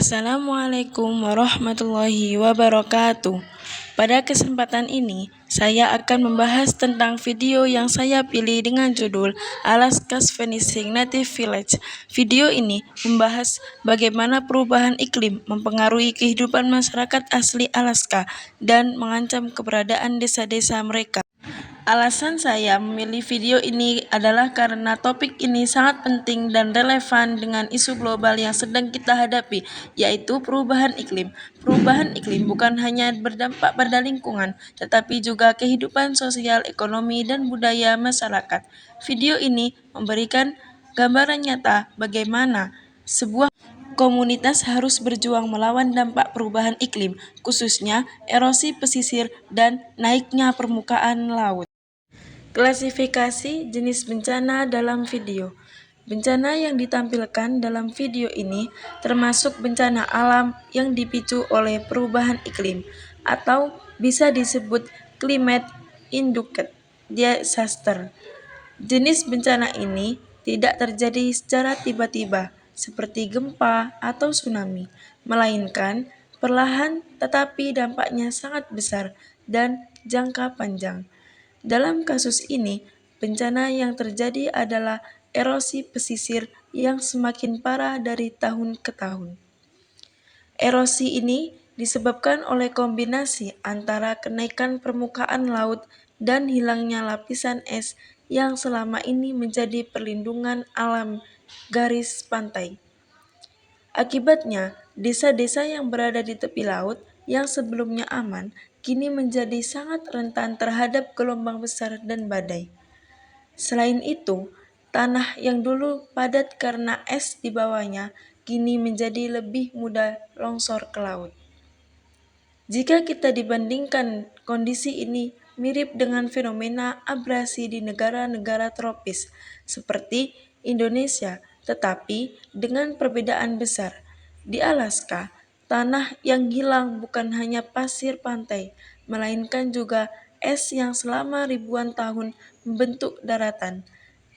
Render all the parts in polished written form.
Assalamualaikum warahmatullahi wabarakatuh. Pada kesempatan ini, saya akan membahas tentang video yang saya pilih dengan judul Alaska's Vanishing Native Village. Video ini membahas bagaimana perubahan iklim mempengaruhi kehidupan masyarakat asli Alaska dan mengancam keberadaan desa-desa mereka. Alasan saya memilih video ini adalah karena topik ini sangat penting dan relevan dengan isu global yang sedang kita hadapi, yaitu perubahan iklim. Perubahan iklim bukan hanya berdampak pada lingkungan, tetapi juga kehidupan sosial, ekonomi, dan budaya masyarakat. Video ini memberikan gambaran nyata bagaimana sebuah komunitas harus berjuang melawan dampak perubahan iklim, khususnya erosi pesisir dan naiknya permukaan laut. Klasifikasi jenis bencana dalam video. Bencana yang ditampilkan dalam video ini termasuk bencana alam yang dipicu oleh perubahan iklim atau bisa disebut climate induced disaster. Jenis bencana ini tidak terjadi secara tiba-tiba seperti gempa atau tsunami, melainkan perlahan tetapi dampaknya sangat besar dan jangka panjang. Dalam kasus ini, bencana yang terjadi adalah erosi pesisir yang semakin parah dari tahun ke tahun. Erosi ini disebabkan oleh kombinasi antara kenaikan permukaan laut dan hilangnya lapisan es yang selama ini menjadi perlindungan alam garis pantai. Akibatnya, desa-desa yang berada di tepi laut yang sebelumnya aman kini menjadi sangat rentan terhadap gelombang besar dan badai. Selain itu, tanah yang dulu padat karena es di bawahnya kini menjadi lebih mudah longsor ke laut. Jika kita dibandingkan, kondisi ini mirip dengan fenomena abrasi di negara-negara tropis seperti Indonesia, tetapi dengan perbedaan besar. Di Alaska, tanah yang hilang bukan hanya pasir pantai, melainkan juga es yang selama ribuan tahun membentuk daratan.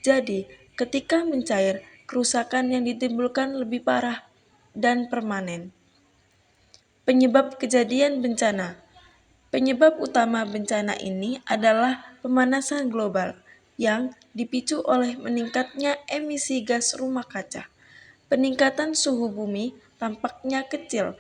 Jadi, ketika mencair, kerusakan yang ditimbulkan lebih parah dan permanen. Penyebab kejadian bencana. Penyebab utama bencana ini adalah pemanasan global yang dipicu oleh meningkatnya emisi gas rumah kaca. Peningkatan suhu bumi tampaknya kecil,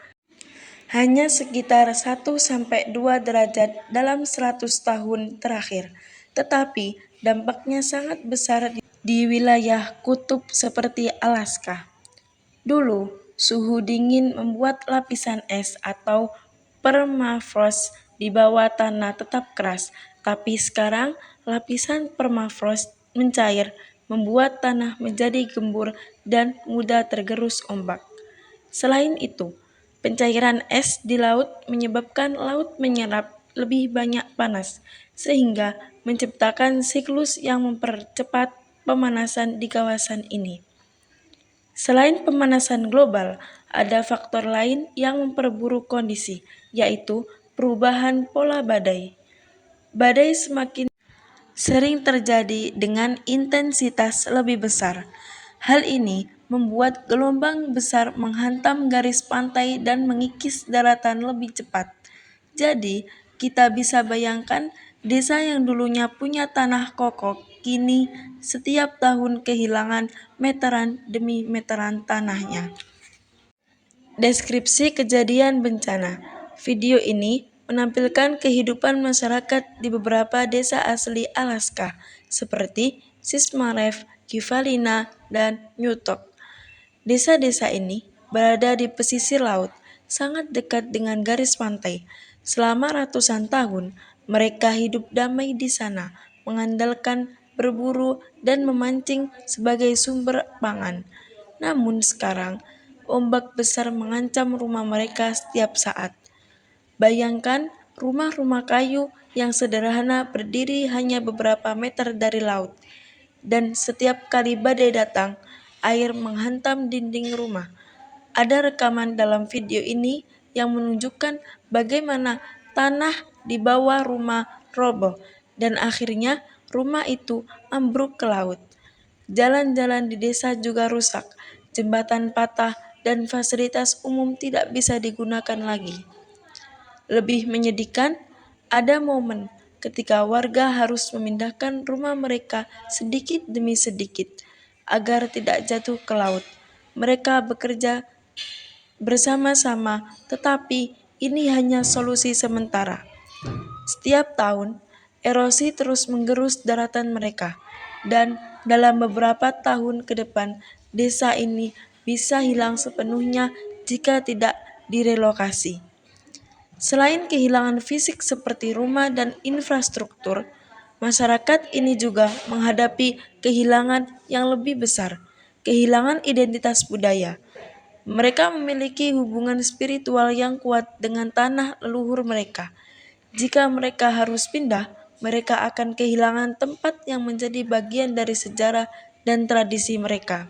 hanya sekitar 1-2 derajat dalam 100 tahun terakhir, tetapi dampaknya sangat besar di wilayah kutub seperti Alaska. Dulu, suhu dingin membuat lapisan es atau permafrost di bawah tanah tetap keras, tapi sekarang lapisan permafrost mencair, membuat tanah menjadi gembur dan mudah tergerus ombak. Selain itu, pencairan es di laut menyebabkan laut menyerap lebih banyak panas, sehingga menciptakan siklus yang mempercepat pemanasan di kawasan ini. Selain pemanasan global, ada faktor lain yang memperburuk kondisi, yaitu perubahan pola badai. Badai semakin sering terjadi dengan intensitas lebih besar. Hal ini membuat gelombang besar menghantam garis pantai dan mengikis daratan lebih cepat. Jadi, kita bisa bayangkan desa yang dulunya punya tanah kokoh kini setiap tahun kehilangan meteran demi meteran tanahnya. Deskripsi kejadian bencana. Video ini menampilkan kehidupan masyarakat di beberapa desa asli Alaska, seperti Sismarev, Kivalina, dan Newtok. Desa-desa ini berada di pesisir laut, sangat dekat dengan garis pantai. Selama ratusan tahun, mereka hidup damai di sana, mengandalkan berburu dan memancing sebagai sumber pangan. Namun sekarang, ombak besar mengancam rumah mereka setiap saat. Bayangkan rumah-rumah kayu yang sederhana berdiri hanya beberapa meter dari laut. Dan setiap kali badai datang, air menghantam dinding rumah. Ada rekaman dalam video ini yang menunjukkan bagaimana tanah di bawah rumah roboh dan akhirnya rumah itu ambruk ke laut. Jalan-jalan di desa juga rusak, jembatan patah, dan fasilitas umum tidak bisa digunakan lagi. Lebih menyedihkan, ada momen ketika warga harus memindahkan rumah mereka sedikit demi sedikit agar tidak jatuh ke laut. Mereka bekerja bersama-sama, tetapi ini hanya solusi sementara. Setiap tahun, erosi terus menggerus daratan mereka, dan dalam beberapa tahun ke depan, desa ini bisa hilang sepenuhnya jika tidak direlokasi. Selain kehilangan fisik seperti rumah dan infrastruktur, masyarakat ini juga menghadapi kehilangan yang lebih besar, kehilangan identitas budaya. Mereka memiliki hubungan spiritual yang kuat dengan tanah leluhur mereka. Jika mereka harus pindah, mereka akan kehilangan tempat yang menjadi bagian dari sejarah dan tradisi mereka.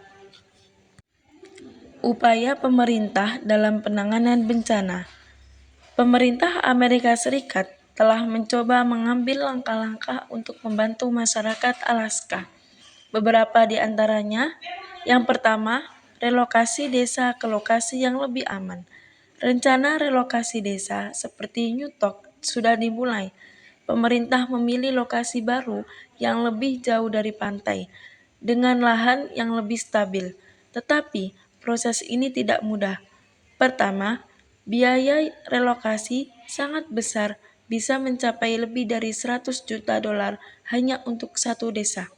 Upaya pemerintah dalam penanganan bencana. Pemerintah Amerika Serikat telah mencoba mengambil langkah-langkah untuk membantu masyarakat Alaska. Beberapa di antaranya, yang pertama, relokasi desa ke lokasi yang lebih aman. Rencana relokasi desa seperti Newtok sudah dimulai. Pemerintah memilih lokasi baru yang lebih jauh dari pantai, dengan lahan yang lebih stabil. Tetapi proses ini tidak mudah. Pertama, biaya relokasi sangat besar, bisa mencapai lebih dari 100 juta dolar hanya untuk satu desa.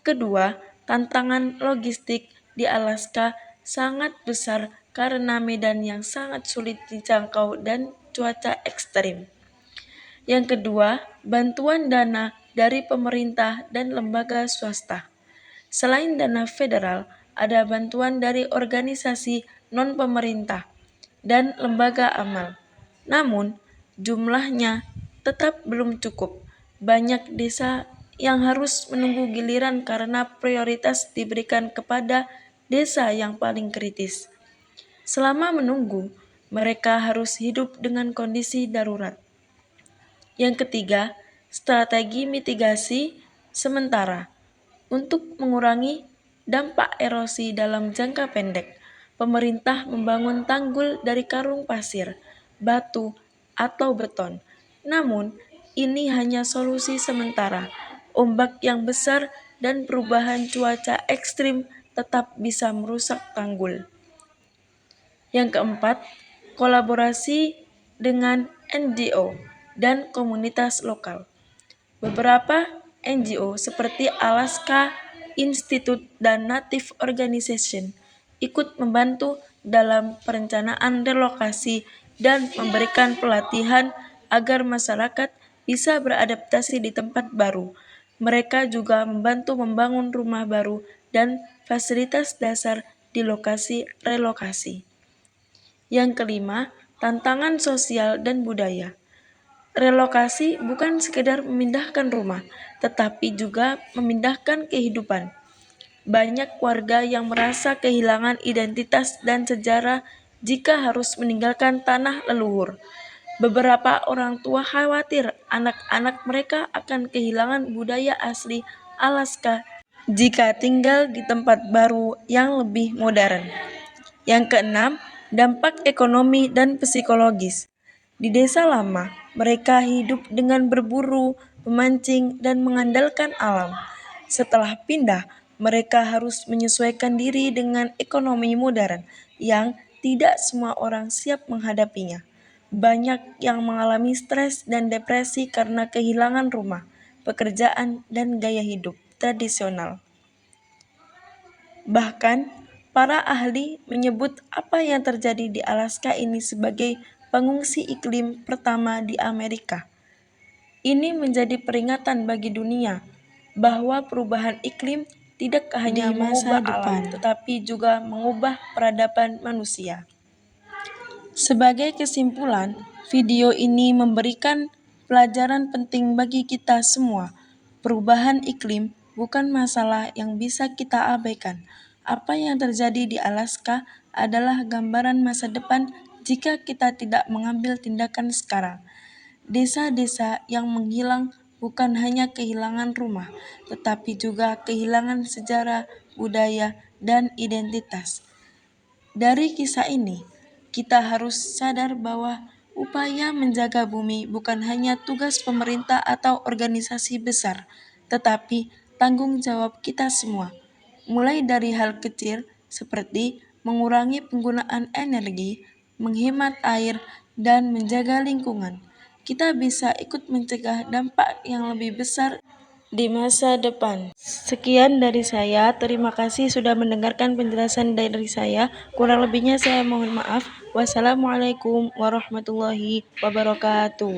Kedua, tantangan logistik di Alaska sangat besar karena medan yang sangat sulit dijangkau dan cuaca ekstrim. Yang kedua, bantuan dana dari pemerintah dan lembaga swasta. Selain dana federal, ada bantuan dari organisasi non-pemerintah dan lembaga amal. Namun, jumlahnya tetap belum cukup. Banyak desa yang harus menunggu giliran karena prioritas diberikan kepada desa yang paling kritis. Selama menunggu, mereka harus hidup dengan kondisi darurat. Yang ketiga, strategi mitigasi sementara. Untuk mengurangi dampak erosi dalam jangka pendek, pemerintah membangun tanggul dari karung pasir, batu, atau beton. Namun, ini hanya solusi sementara. Ombak yang besar dan perubahan cuaca ekstrim tetap bisa merusak tanggul. Yang keempat, kolaborasi dengan NGO dan komunitas lokal. Beberapa NGO seperti Alaska Institute dan Native Organization ikut membantu dalam perencanaan relokasi dan memberikan pelatihan agar masyarakat bisa beradaptasi di tempat baru. Mereka juga membantu membangun rumah baru dan fasilitas dasar di lokasi relokasi. Yang kelima, tantangan sosial dan budaya. Relokasi bukan sekedar memindahkan rumah, tetapi juga memindahkan kehidupan. Banyak warga yang merasa kehilangan identitas dan sejarah jika harus meninggalkan tanah leluhur. Beberapa orang tua khawatir anak-anak mereka akan kehilangan budaya asli Alaska jika tinggal di tempat baru yang lebih modern. Yang keenam, dampak ekonomi dan psikologis. Di desa lama, mereka hidup dengan berburu, memancing, dan mengandalkan alam. Setelah pindah, mereka harus menyesuaikan diri dengan ekonomi modern yang tidak semua orang siap menghadapinya. Banyak yang mengalami stres dan depresi karena kehilangan rumah, pekerjaan, dan gaya hidup tradisional. Bahkan, para ahli menyebut apa yang terjadi di Alaska ini sebagai pengungsi iklim pertama di Amerika. Ini menjadi peringatan bagi dunia bahwa perubahan iklim tidak hanya mengubah alam, tetapi juga mengubah peradaban manusia. Sebagai kesimpulan, video ini memberikan pelajaran penting bagi kita semua. Perubahan iklim bukan masalah yang bisa kita abaikan. Apa yang terjadi di Alaska adalah gambaran masa depan jika kita tidak mengambil tindakan sekarang. Desa-desa yang menghilang bukan hanya kehilangan rumah, tetapi juga kehilangan sejarah, budaya, dan identitas. Dari kisah ini, kita harus sadar bahwa upaya menjaga bumi bukan hanya tugas pemerintah atau organisasi besar, tetapi tanggung jawab kita semua. Mulai dari hal kecil seperti mengurangi penggunaan energi, menghemat air, dan menjaga lingkungan. Kita bisa ikut mencegah dampak yang lebih besar di masa depan. Sekian dari saya, terima kasih sudah mendengarkan penjelasan dari saya. Kurang lebihnya saya mohon maaf. Wassalamualaikum warahmatullahi wabarakatuh.